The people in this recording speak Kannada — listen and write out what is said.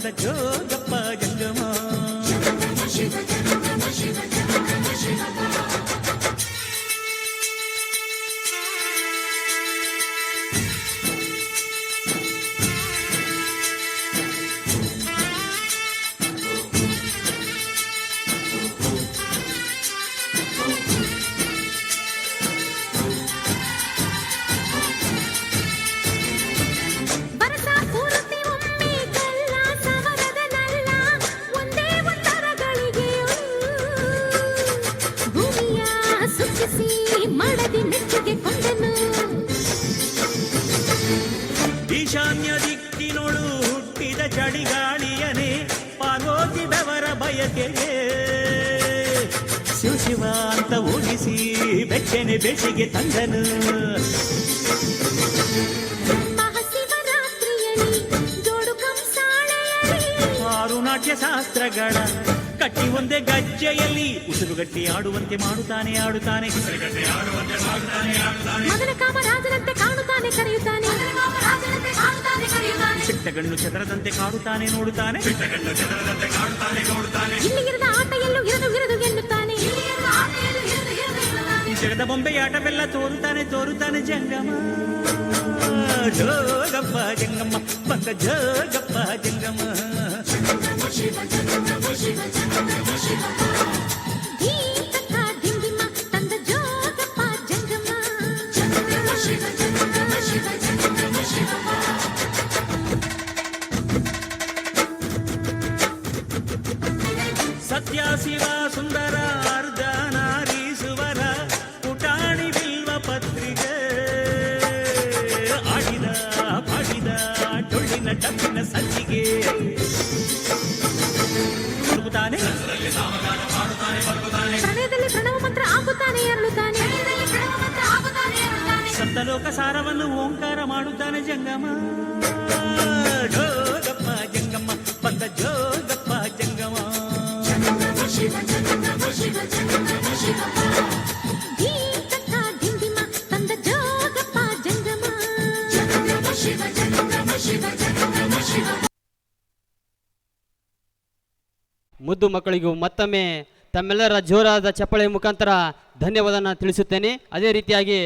ಬಂದ ಜೋಗಪ್ಪ ಜಂಗಮ. ಈಶಾನ್ಯ ದಿಕ್ಕಿನೊಳು ಹುಟ್ಟಿದ ಚಳಿಗಾಳಿಯನೇ ಪಾರ್ವತಿ ಬೆವರ ಬಯಕೆಗೆ ಶಿವ ಅಂತ ಊಹಿಸಿ ಬೆಚ್ಚನೆ ಬೆಸಿಗೆ ತಂದನು. ಆರು ನಾಟ್ಯ ಶಾಸ್ತ್ರಗಳ ಕಟ್ಟಿ ಒಂದೇ ಗಜ್ಜೆಯಲ್ಲಿ ಉಸಿರುಗಟ್ಟಿ ಆಡುವಂತೆ ಮಾಡುತ್ತಾನೆ ಆಡುತ್ತಾನೆ. ಮದನ ಕಾಮರಾಜನಂತೆ ಕಾಣುತ್ತಾನೆ ಕರೆಯುತ್ತಾನೆ. ಚಿಟ್ಟಗಣ್ಣು ಚದರದಂತೆ ಕಾಡುತ್ತಾನೆ ನೋಡುತ್ತಾನೆ. ಇಲ್ಲಿಗಿರದ ಆಟ ಎಲ್ಲೂ ಇರದು ಇರದು ಎನ್ನುತ್ತಾನೆ. ಜಗದ ಬೊಂಬೆಯಾಟವೆಲ್ಲ ತೋರುತ್ತಾನೆ ತೋರುತ್ತಾನೆ ಜಂಗಮ. ಜೋಗಪ್ಪ ಜಂಗಮ್ಮ ಬಂದ ಜೋಗಪ್ಪ ಜಂಗಮ. ಸತ್ಯ ಶಿವ ಸುಂದರ ಅರ್ಧ ನಾರೀಸುವರ ಪುಟಾಣಿ ಬಿಲ್ವ ಪತ್ರಿಕೆ ಆಡಿದ ಪಾಡಿದ ಟೊಳ್ಳಿನ ಡಬ್ಬಿನ ಸಜ್ಜಿಗೆ ಹುಡುಗುತ್ತಾನೆ. ಪ್ರಣಯದಲ್ಲಿ ಪ್ರಣವ ಮಂತ್ರ ಆಗುತ್ತಾನೆ ಅರಳುತ್ತಾನೆ. ಸಪ್ತಲೋಕ ಸಾರವನ್ನು ಓಂಕಾರ ಮಾಡುತ್ತಾನೆ ಜಂಗಮ. ಜೋಗಪ್ಪ ಜಂಗಮ್ಮ ಬಂದ ಜೋಗಪ್ಪ ಜಂಗಮ. ಮುದ್ದು ಮಕ್ಕಳಿಗೂ ಮತ್ತೊಮ್ಮೆ ತಮ್ಮೆಲ್ಲರ ಜೋರಾದ ಚಪ್ಪಳೆ ಮುಖಾಂತರ ಧನ್ಯವಾದನ ತಿಳಿಸುತ್ತೇನೆ. ಅದೇ ರೀತಿಯಾಗಿ